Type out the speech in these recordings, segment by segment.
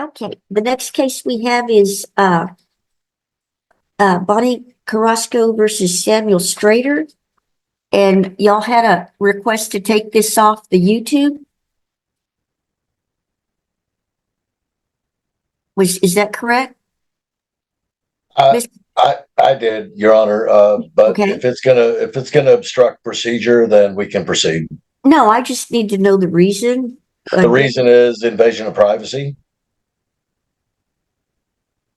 Okay, the next case we have is Bonnie Carrasco versus Samuel Strader. And y'all had a request to take this off the YouTube? Is that correct? I, I did, Your Honor. But Okay. if it's gonna obstruct procedure, then we can proceed. No, I just need to know the reason. The reason is invasion of privacy.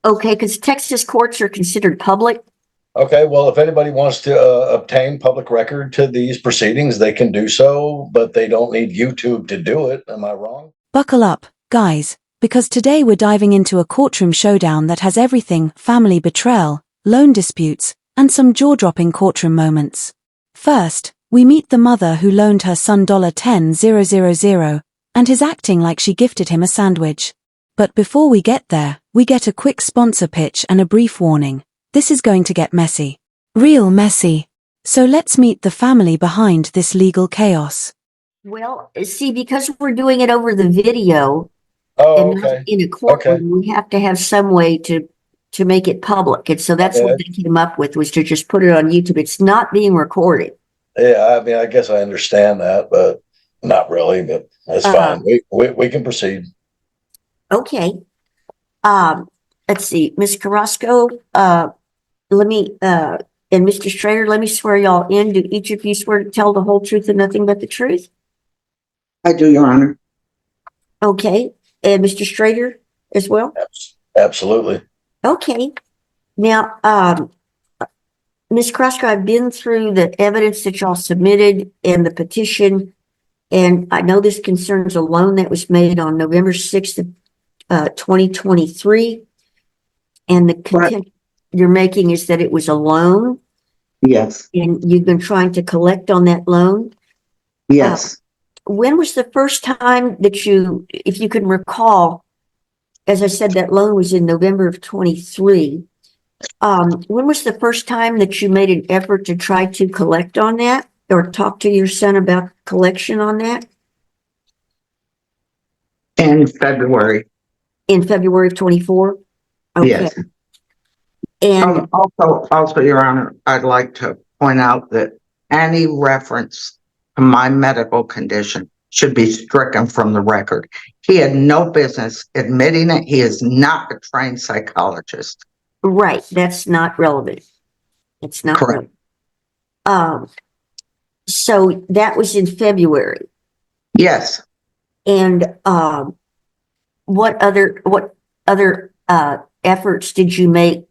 Okay, because Texas courts are considered public. Okay, well, if anybody wants to obtain public record to these proceedings, they can do so, but they don't need YouTube to do it. Am I wrong? Buckle up, guys, because today we're diving into a courtroom showdown that has everything: family betrayal, loan disputes, and some jaw-dropping courtroom moments. First, we meet the mother who loaned her son $10,000 and is acting like she gifted him a sandwich. But before we get there, we get a quick sponsor pitch and a brief warning. This is going to get messy. Real messy. So let's meet the family behind this legal chaos. Well, see, because we're doing it over the video and not in a courtroom, we have to have some way to make it public. And so that's what they came up with, was to just put it on YouTube. It's not being recorded. Yeah, I mean, I guess I understand that, but not really, but that's fine. We can proceed. Okay. Let's see, Ms. Carrasco, let me, and Mr. Strader, let me swear y'all in. Do each of you swear to tell the whole truth and nothing but the truth? I do, Your Honor. Okay. And Mr. Strader as well? Absolutely. Okay. Now, Ms. Carrasco, I've been through the evidence that y'all submitted and the petition, and I know this concerns a loan that was made on November 6th of 2023. And the contention you're making is that it was a loan? Yes. And you've been trying to collect on that loan? Yes. When was the first time that you, if you can recall, as I said, that loan was in November of 23. When was the first time that you made an effort to try to collect on that or talk to your son about collection on that? In February. In February of 24? Okay. Yes. And also, Your Honor, I'd like to point out that any reference to my medical condition should be stricken from the record. He had no business admitting it. He is not a trained psychologist. right, that's not relevant. It's not Correct. relevant. So that was in February. Yes. And what other efforts did you make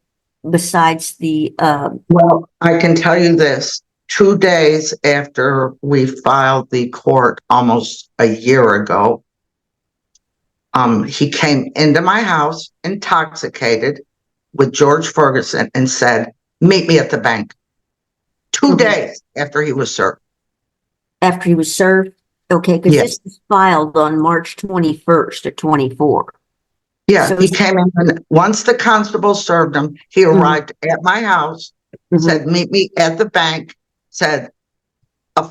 besides the Well, I can tell you this. 2 days after we filed the court almost a year ago, he came into my house intoxicated with George Ferguson and said, "Meet me at the bank." 2 days after he was served. After he was served? Okay, because this was filed on March 21st of 24. Yeah, So he came in, and once the constable served him, he arrived at my house, said, "Meet me at the bank," said a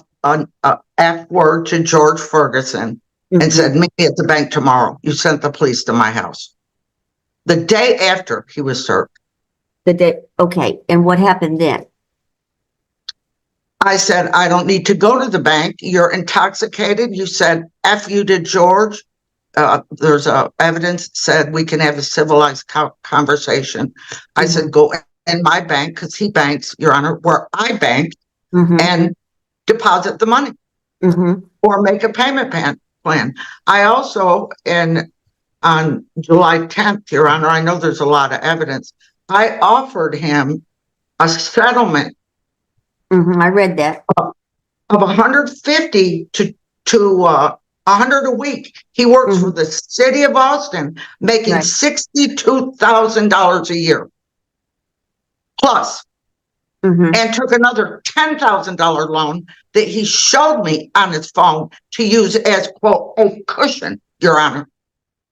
F word to George Ferguson, and said, "Meet me at the bank tomorrow. You sent the police to my house." The day after he was served. The day, okay, and what happened then? I said, "I don't need to go to the bank. You're intoxicated." You said, "F you to George." There's evidence that said we can have a civilized conversation. I said, "Go in my bank," because he banks, Your Honor, where I bank, and deposit the money or make a payment plan. I also, on July 10th, Your Honor, I know there's a lot of evidence, I offered him a settlement I read that. of 150 to 100 a week. He works for the city of Austin, making $62,000 a year plus, and took another $10,000 loan that he showed me on his phone to use as, quote, a cushion, Your Honor.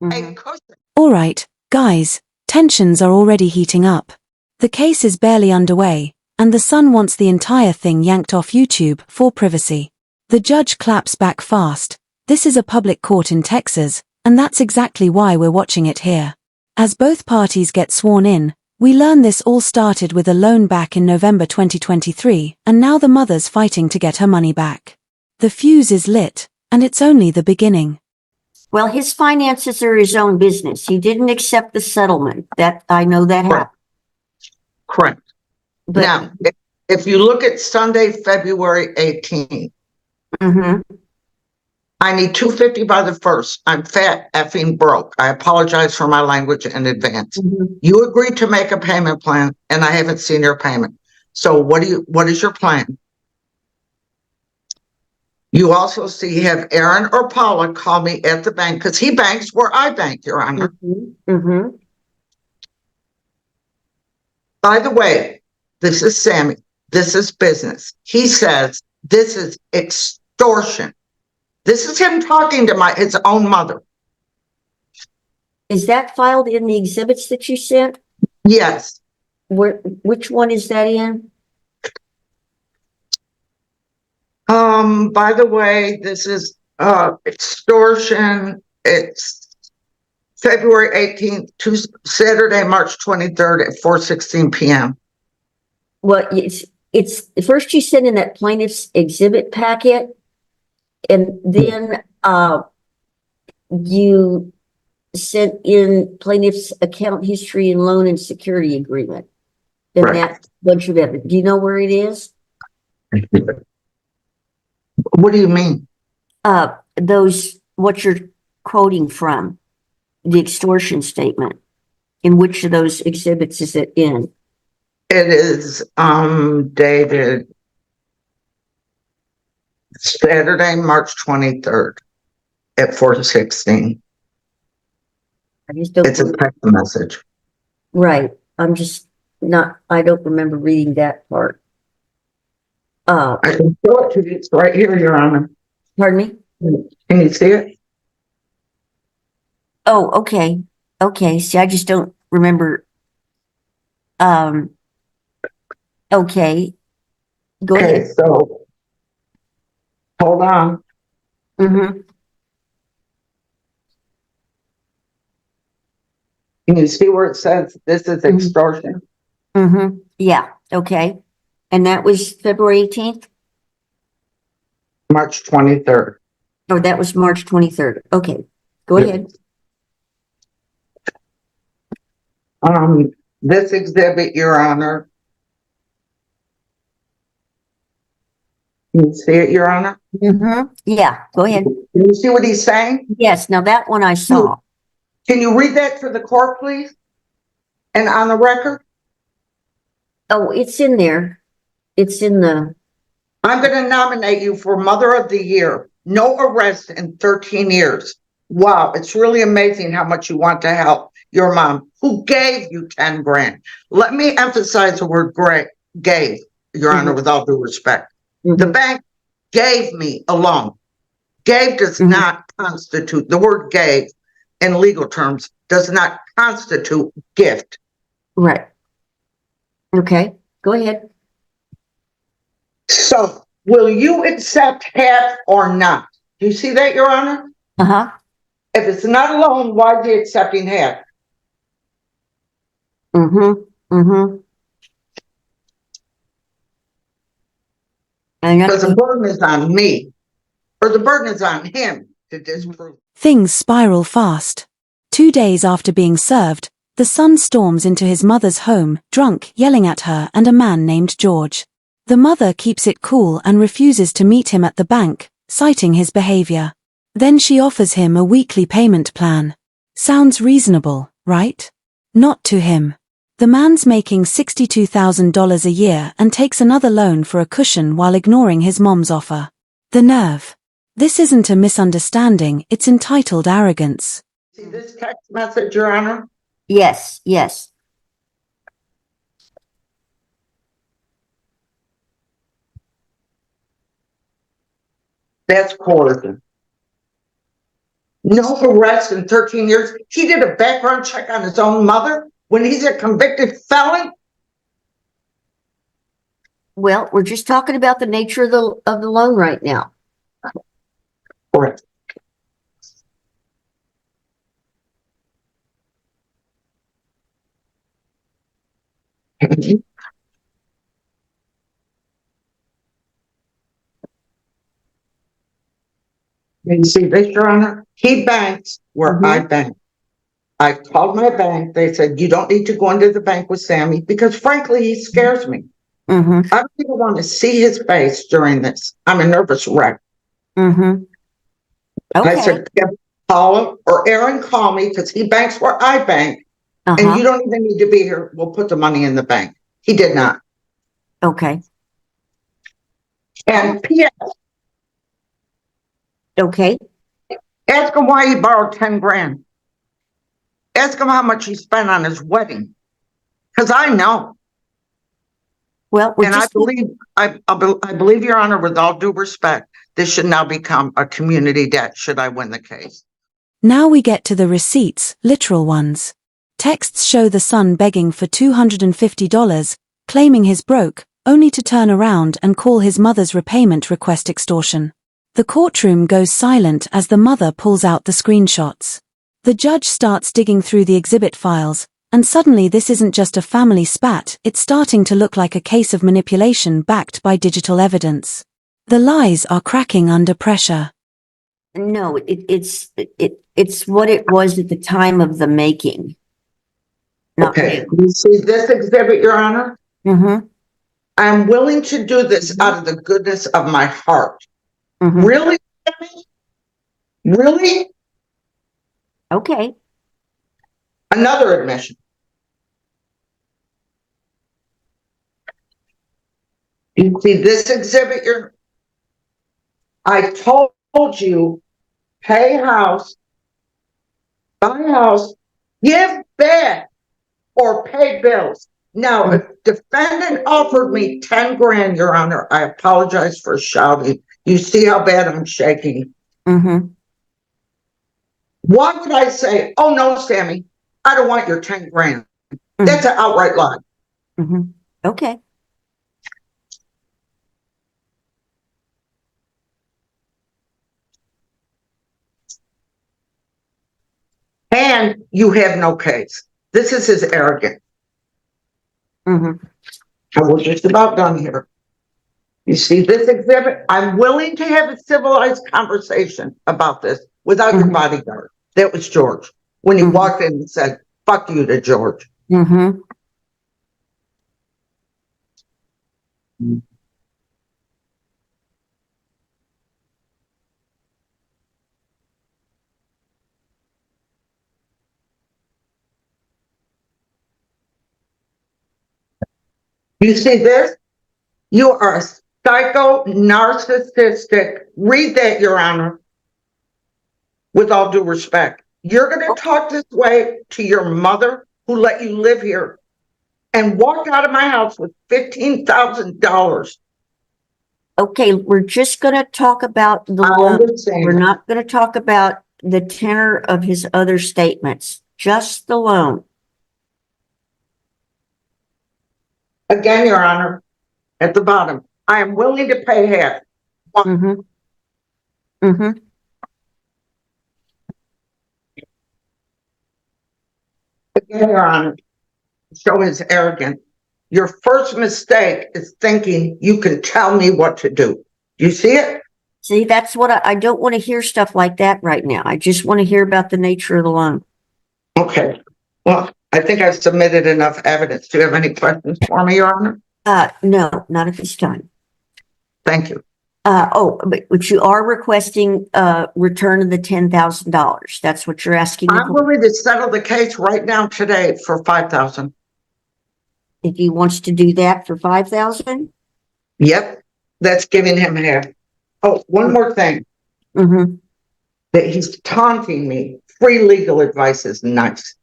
A cushion. All right, guys, tensions are already heating up. The case is barely underway, and the son wants the entire thing yanked off YouTube for privacy. The judge claps back fast. This is a public court in Texas, And that's exactly why we're watching it here. As both parties get sworn in, we learn this all started with a loan back in November 2023, and now the mother's fighting to get her money back. The fuse is lit, and it's only the beginning. Well, his finances are his own business. He didn't accept the settlement. That, I know that happened. Correct. But, Now, if you look at Sunday, February 18th, mhm, I need $250 by the 1st. I'm fat effing broke. I apologize for my language in advance. mhm. You agreed to make a payment plan, and I haven't seen your payment. So what is your plan? You also have Aaron or Paula call me at the bank, because he banks where I bank, Your Honor. Mhm. By the way, this is Sammy. This is business. He says this is extortion. This is him talking to his own mother. Is that filed in the exhibits that you sent? Yes. Which one is that in? By the way, this is extortion. It's February 18th to Saturday, March 23rd at 4:16 p.m. Well, it's first you sent in that plaintiff's exhibit packet, and then you sent in plaintiff's account history and loan and security agreement. And Right. that bunch of evidence. Do you know where it is? What do you mean? What you're quoting from, the extortion statement. In which of those exhibits is it in? It is dated Saturday, March 23rd at 4:16. I just don't. It's a text message. Right. I'm just not, I don't remember reading that part. I can show it to you. It's right here, Your Honor. Pardon me? Can you see it? Oh, okay. Okay. See, I just don't remember. Okay. Go Okay, ahead. so hold on. Mm-hmm. Can you see where it says this is extortion? Mm-hmm. Yeah. Okay. And that was February 18th? March 23rd. Oh, that was March 23rd. Okay. Go Yep. ahead. This exhibit, Your Honor. Can you see it, Your Honor? Mm-hmm. Yeah. Go ahead. Can you see what he's saying? Yes. Now that one I saw. Can you read that for the court, please? And on the record? Oh, it's in there. It's in the, I'm going to nominate you for Mother of the Year. No arrest in 13 years. Wow, it's really amazing how much you want to help your mom, who gave you 10 grand. Let me emphasize the word gave, Your Honor, with all due respect. The mhm. bank gave me a loan. Gave does Mhm. not constitute, the word gave in legal terms does not constitute gift. Right. Okay. Go ahead. So will you accept half or not? Do you see that, Your Honor? Uh-huh. If it's not a loan, why are you accepting half? Mm-hmm. Mm-hmm. And Because the burden is on me, or the burden is on him to disprove. Things spiral fast. 2 days after being served, the son storms into his mother's home, drunk, yelling at her and a man named George. The mother keeps it cool and refuses to meet him at the bank, citing his behavior. Then she offers him a weekly payment plan. Sounds reasonable, right? Not to him. The man's making $62,000 a year and takes another loan for a cushion while ignoring his mom's offer. The nerve. This isn't a misunderstanding, it's entitled arrogance. See this text message, Your Honor? yes, yes. That's coercion. No arrest in 13 years. He did a background check on his own mother when he's a convicted felon. Well, we're just talking about the nature of the loan right now. Correct. You see this, Your Honor? He banks where I bank. I called my bank. They said, you don't need to go into the bank with Sammy because frankly, he scares me. Mm-hmm. I don't even want to see his face during this. I'm a nervous wreck. Mm-hmm. I Okay. said, call him or Aaron, call me because he banks where I bank. And Uh-huh. you don't even need to be here. We'll put the money in the bank. He did not. Okay. And P.S. Okay. Ask him why he borrowed 10 grand. Ask him how much he spent on his wedding. Because I know. Well, And I believe, Your Honor, with all due respect, this should now become a community debt should I win the case. Now we get to the receipts, literal ones. Texts show the son begging for $250, claiming he's broke, only to turn around and call his mother's repayment request extortion. The courtroom goes silent as the mother pulls out the screenshots. The judge starts digging through the exhibit files, and suddenly this isn't just a family spat, it's starting to look like a case of manipulation backed by digital evidence. The lies are cracking under pressure. No, it's what it was at the time of the making. Not Okay, you see this exhibit, Your Honor? Mm-hmm. I'm willing to do this out of the goodness of my heart. Mm-hmm. Really? Really? Okay. Another admission. You see this exhibit, I told you, pay house, buy house, give back, or pay bills. Now, if defendant offered me 10 grand, Your Honor, I apologize for shouting. You see how bad I'm shaking. Mm-hmm. Why would I say, oh no, Sammy, I don't want your 10 grand. That's an outright lie. Mm-hmm. Okay. And you have no case. This is his arrogance. Mm-hmm. And we're just about done here. You see this exhibit? I'm willing to have a civilized conversation about this without your bodyguard. That was George. When he walked in and said, fuck you to George. Mm-hmm. You see this? You are a psycho narcissistic. Read that, Your Honor. With all due respect, you're going to talk this way to your mother who let you live here and walk out of my house with $15,000. Okay, we're just going to talk about the I loan. understand. We're not going to talk about the tenor of his other statements, just the loan. Again, Your Honor, at the bottom, I am willing to pay half. Mm-hmm. Mm-hmm. Again, Your Honor, show his arrogance. Your first mistake is thinking you can tell me what to do. You see it? See, that's what I don't want to hear stuff like that right now. I just want to hear about the nature of the loan. Okay. Well, I think I've submitted enough evidence. Do you have any questions for me, Your Honor? No, not at this time. Thank you. But you are requesting return of the $10,000. That's what you're asking. I'm willing to settle the case right now today for $5,000. If he wants to do that for $5,000. Yep, that's giving him half. Oh, one more thing. Mm-hmm. That he's taunting me. Free legal advice is nice.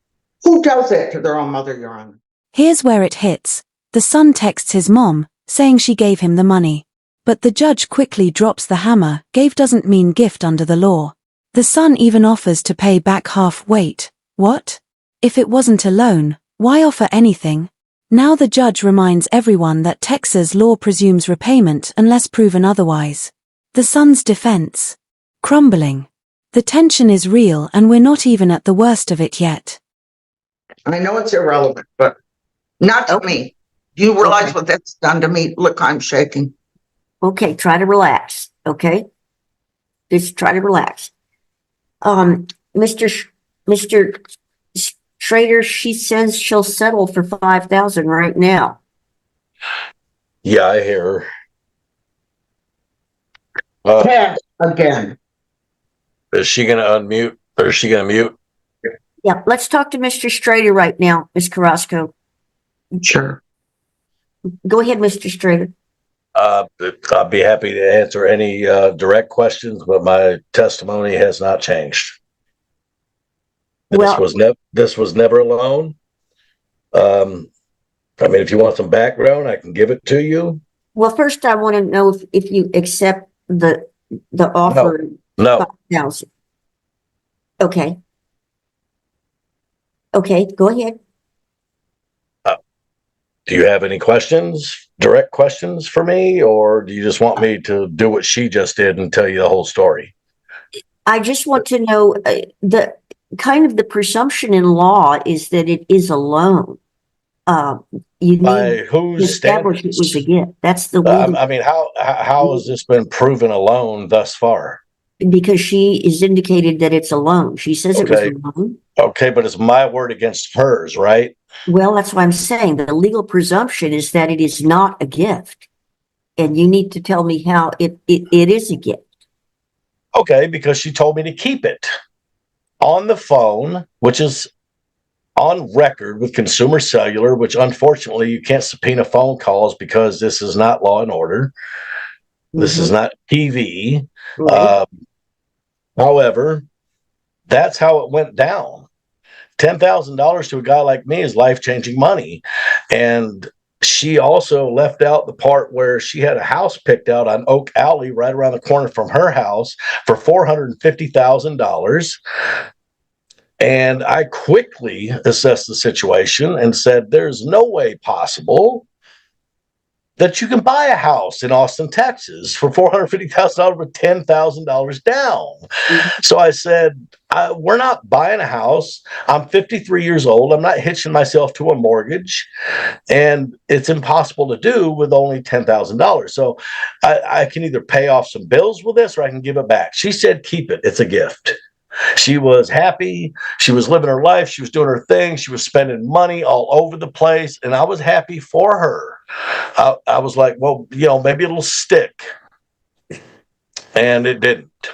Who does that to their own mother, Your Honor? Here's where it hits. The son texts his mom, saying she gave him the money. But the judge quickly drops the hammer. Gave doesn't mean gift under the law. The son even offers to pay back half. Wait, what? If it wasn't a loan, why offer anything? Now the judge reminds everyone that Texas law presumes repayment unless proven otherwise. The son's defense. Crumbling. The tension is real and we're not even at the worst of it yet. I know it's irrelevant, but not to me. You realize Okay. what that's done to me? Look, I'm shaking. Okay, try to relax, okay? Just try to relax. Mr. Mr. Schrader, she says she'll settle for 5,000 right now. Yeah, I hear her. Ted, again. Is she going to unmute or is she going to mute? Yeah, let's talk to Mr. Schrader right now, Ms. Carrasco. Sure. Go ahead, Mr. Schrader. I'd be happy to answer any direct questions, but my testimony has not changed. Well, This was never a loan. I mean, if you want some background, I can give it to you. well, first I want to know if you accept the offer. No. 5,000. Okay. Okay, go ahead. Do you have any questions, direct questions for me, or do you just want me to do what she just did and tell you the whole story? I just want to know the kind of the presumption in law is that it is a loan. You By need to whose establish it was a standards? gift. That's the legal, I mean, how has this been proven a loan thus far? because she is indicated that it's a loan. She says it was a Okay. loan. Okay, but it's my word against hers, right? Well, that's what I'm saying. The legal presumption is that it is not a gift. And you need to tell me how it is a gift. Okay, because she told me to keep it on the phone, which is on record with Consumer Cellular, which unfortunately you can't subpoena phone calls because this is not Law and Order. This is not TV. Right. However, that's how it went down. $10,000 to a guy like me is life-changing money. And she also left out the part where she had a house picked out on Oak Alley right around the corner from her house for $450,000. And I quickly assessed the situation and said, there's no way possible that you can buy a house in Austin, Texas for $450,000 with $10,000 down. So I said, we're not buying a house. I'm 53 years old. I'm not hitching myself to a mortgage. And it's impossible to do with only $10,000. So I can either pay off some bills with this or I can give it back. She said, keep it. It's a gift. She was happy. She was living her life. She was doing her thing. She was spending money all over the place. And I was happy for her. I was like, well, maybe it'll stick. And it didn't.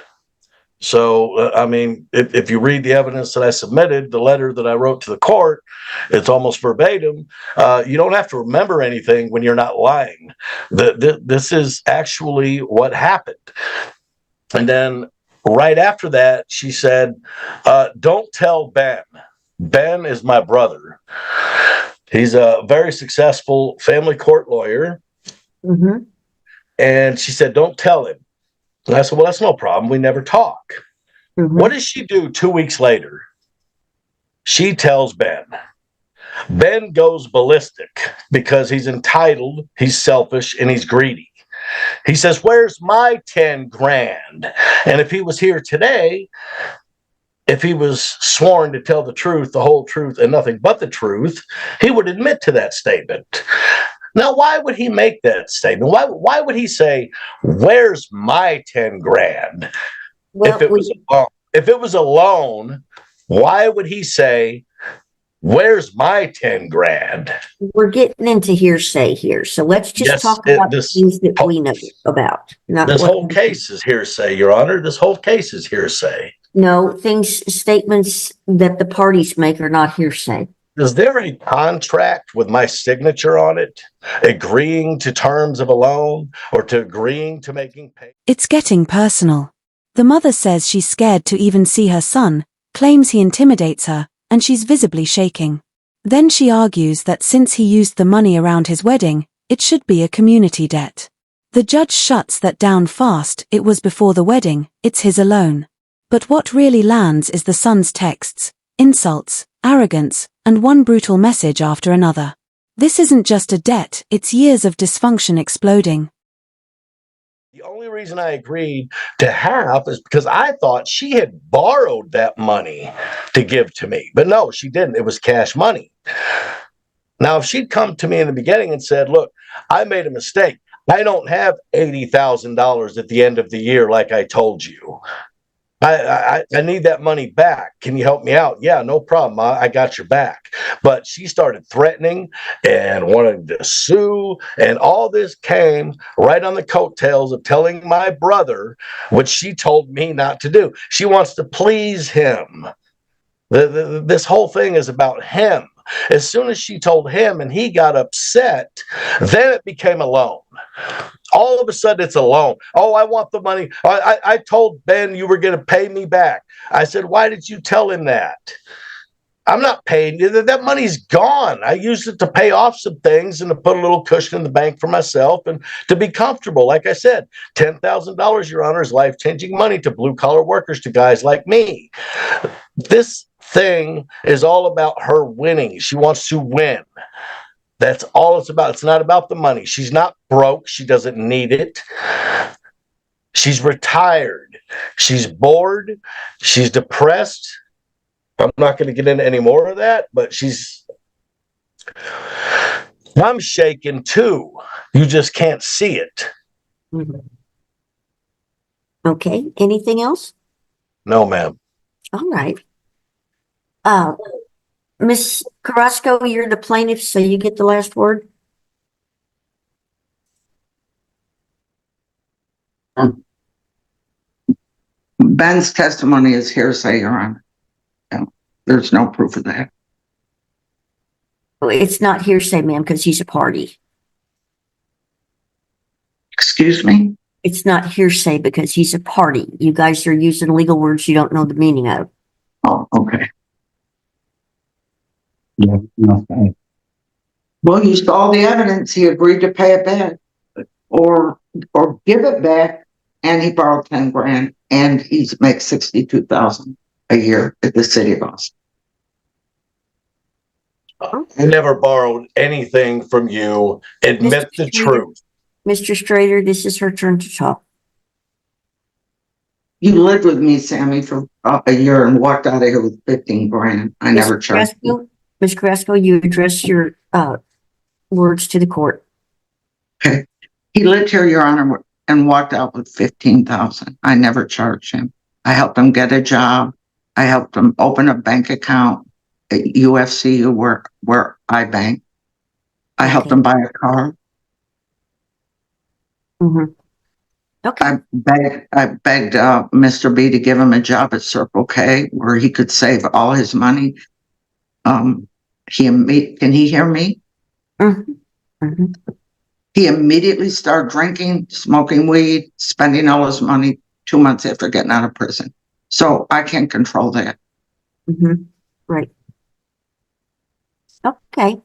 So, I mean, if you read the evidence that I submitted, the letter that I wrote to the court, it's almost verbatim. You don't have to remember anything when you're not lying. This is actually what happened. And then right after that, she said, don't tell Ben. Ben is my brother. He's a very successful family court lawyer. Mm-hmm. And she said, don't tell him. And I said, well, that's no problem. We never talk. Mm-hmm. What does she do 2 weeks later? She tells Ben. Ben goes ballistic because he's entitled, he's selfish, and he's greedy. He says, where's my 10 grand? And if he was here today, if he was sworn to tell the truth, the whole truth, and nothing but the truth, he would admit to that statement. Now, why would he make that statement? Why would he say, where's my 10 grand? Well, If it was a loan, why would he say, where's my 10 grand? we're getting into hearsay here. So let's just Yes, talk about things that we know about. Not This what- whole case is hearsay, Your Honor. This whole case is hearsay. No, statements that the parties make are not hearsay. Is there a contract with my signature on it, agreeing to terms of a loan or to agreeing to making payments? It's getting personal. The mother says she's scared to even see her son, claims he intimidates her, and she's visibly shaking. Then she argues that since he used the money around his wedding, it should be a community debt. The judge shuts that down fast. It was before the wedding, it's his alone. But what really lands is the son's texts, insults, arrogance, and one brutal message after another. This isn't just a debt, it's years of dysfunction exploding. The only reason I agreed to half is because I thought she had borrowed that money to give to me. But no, she didn't. It was cash money. Now, if she'd come to me in the beginning and said, look, I made a mistake. I don't have $80,000 at the end of the year like I told you. I need that money back. Can you help me out? Yeah, no problem. I got your back. But she started threatening and wanting to sue. And all this came right on the coattails of telling my brother what she told me not to do. She wants to please him. This whole thing is about him. As soon as she told him and he got upset, then it became a loan. All of a sudden, it's a loan. Oh, I want the money. I told Ben you were going to pay me back. I said, why did you tell him that? I'm not paying you. That money's gone. I used it to pay off some things and to put a little cushion in the bank for myself and to be comfortable. Like I said, $10,000, Your Honor, is life-changing money to blue-collar workers, to guys like me. This thing is all about her winning. She wants to win. That's all it's about. It's not about the money. She's not broke. She doesn't need it. She's retired. She's bored. She's depressed. I'm not going to get into any more of that, but I'm shaken too. You just can't see it. Mhm. Okay, anything else? No, ma'am. All right. Miss Carrasco, you're the plaintiff, so you get the last word. Ben's testimony is hearsay, Your Honor. There's no proof of that. It's not hearsay, ma'am, because he's a party. Excuse me? It's not hearsay because he's a party. You guys are using legal words you don't know the meaning of. Oh, okay. Yeah, okay. Well, you saw the evidence. He agreed to pay it back or give it back, and he borrowed 10 grand, and he makes $62,000 a year at the city of Austin. I never borrowed anything from you. Admit the truth. Mr. Strader, this is her turn to talk. You lived with me, Sammy, for a year and walked out of here with 15 grand. I never charged you. Ms. Carrasco, you address your words to the court. Okay. He lived here, Your Honor, and walked out with 15,000. I never charged him. I helped him get a job. I helped him open a bank account at UFCU where I bank. I helped him buy a car. Mm-hmm. Okay. I begged Mr. B to give him a job at Circle K where he could save all his money. Can he hear me? Mm-hmm. Mm-hmm. He immediately started drinking, smoking weed, spending all his money 2 months after getting out of prison. So I can't control that. Mm-hmm. Right. Okay.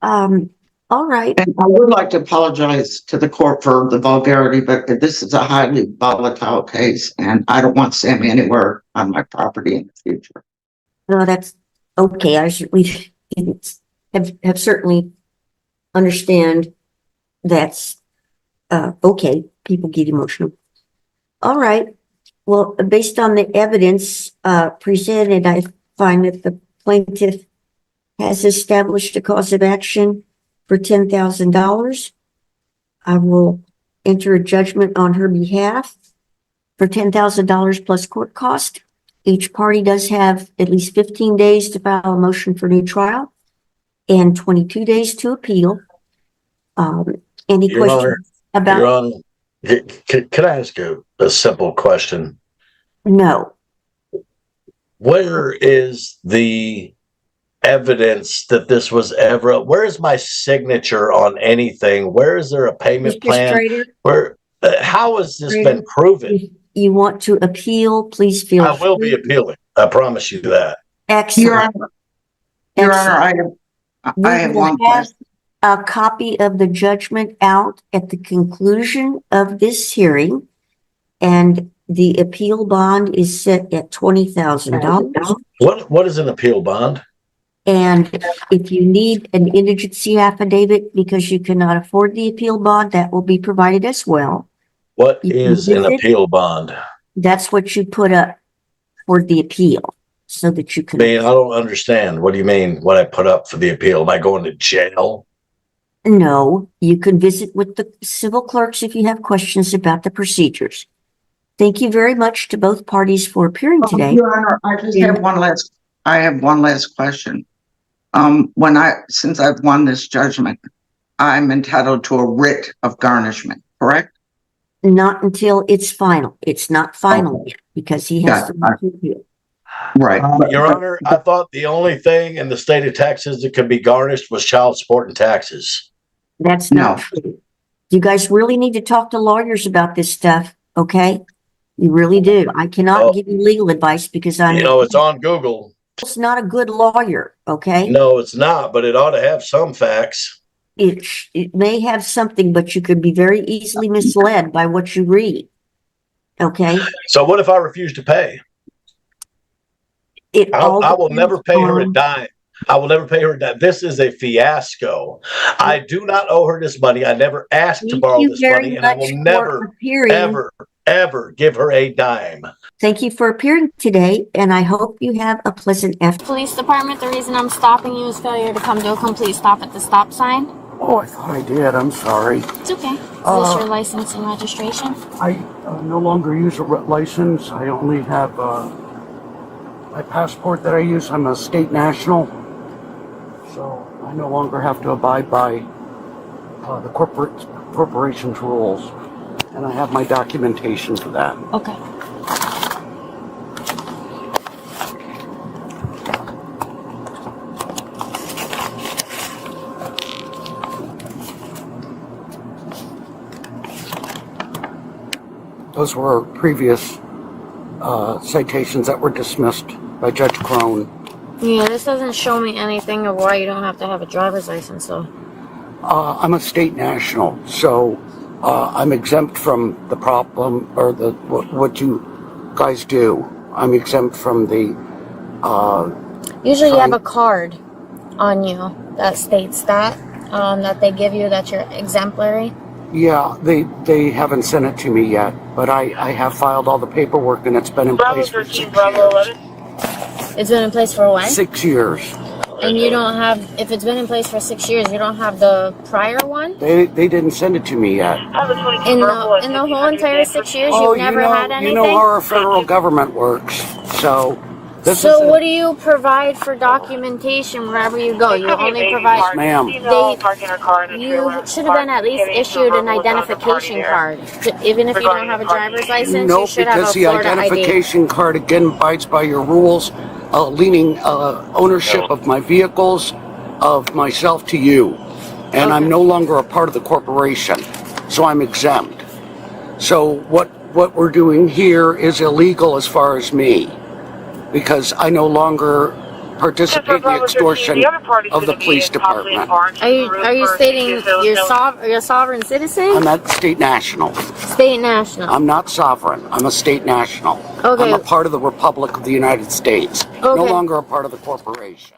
All right. And I would like to apologize to the court for the vulgarity, but this is a highly volatile case, and I don't want Sammy anywhere on my property in the future. No, that's okay. We have certainly understand that's okay. People get emotional. All right. Well, based on the evidence presented, I find that the plaintiff has established a cause of action for $10,000. I will enter a judgment on her behalf for $10,000 plus court cost. Each party does have at least 15 days to file a motion for new trial and 22 days to appeal. Any Your questions Honor, about? Your Honor, can I ask you a simple question? No. Where is the evidence that this was ever? Where is my signature on anything? Where is there a payment Mr. plan? Strader, Where? How has this been proven? if you want to appeal, please feel I will be free. appealing. I promise you that. Excellent. Your Honor, I have We will one have question. a copy of the judgment out at the conclusion of this hearing, and the appeal bond is set at $20,000. What is an appeal bond? And if you need an indigency affidavit because you cannot afford the appeal bond, that will be provided as well. What You can is an visit. appeal bond? That's what you put up for the appeal. so that you I can. mean, I don't understand. What do you mean? What I put up for the appeal? Am I going to jail? No, you can visit with the civil clerks if you have questions about the procedures. Thank you very much to both parties for appearing today. Your Honor, I have one last question. Since I've won this judgment, I'm entitled to a writ of garnishment, correct? Not until it's final. It's not final Okay. yet because he has Yeah, to appeal. Right. Your Honor, I thought the only thing in the state of Texas that could be garnished was child support and taxes. That's No. not true. You guys really need to talk to lawyers about this stuff, okay? You really do. I cannot Well, give you legal advice because I'm it's on Google. not a good lawyer, okay? No, it's not, but it ought to have some facts. It may have something, but you could be very easily misled by what you read, okay? So what if I refuse to pay? I will never pay her a dime. I will never pay her a dime. This is a fiasco. I do not owe her this money. I never asked to borrow this money, and I will never, ever give her a dime. Thank you for appearing today, and I hope you have a pleasant afternoon. Police department, the reason I'm stopping you is failure to come to a complete stop at the stop sign. Oh, I thought I did. I'm sorry. It's okay. Is this your license and registration? I no longer use a license. I only have my passport that I use. I'm a state national, so I no longer have to abide by the corporation's rules, and I have my documentation for that. Okay. Those were previous citations that were dismissed by Judge Crone. Yeah, this doesn't show me anything of why you don't have to have a driver's license, though. I'm a state national, so I'm exempt from the problem or what you guys do. I'm exempt from the. Usually, you have a card on you that states that they give you that you're exemplary. Yeah, they haven't sent it to me yet, but I have filed all the paperwork and it's been in place for 6 years. It's been in place for what? 6 years. And you don't have, if it's been in place for 6 years, you don't have the prior one? They didn't send it to me yet. In the whole entire 6 years, you've never had anything? You know how our federal government works, so... So what do you provide for documentation wherever you go? You only provide... Ma'am. You should have been at least issued an identification card. Even if you don't have a driver's license, you should have a Florida ID. No, because the identification card, again, abides by your rules, leaning ownership of my vehicles, of myself to you. And I'm no longer a part of the corporation, so I'm exempt. So what we're doing here is illegal as far as me, because I no longer participate in the extortion of the police department. Are you stating you're a sovereign citizen? I'm not state national. State national. I'm not sovereign. I'm a state national. Okay. I'm a part of the Republic of the United States. Okay. No longer a part of the corporation.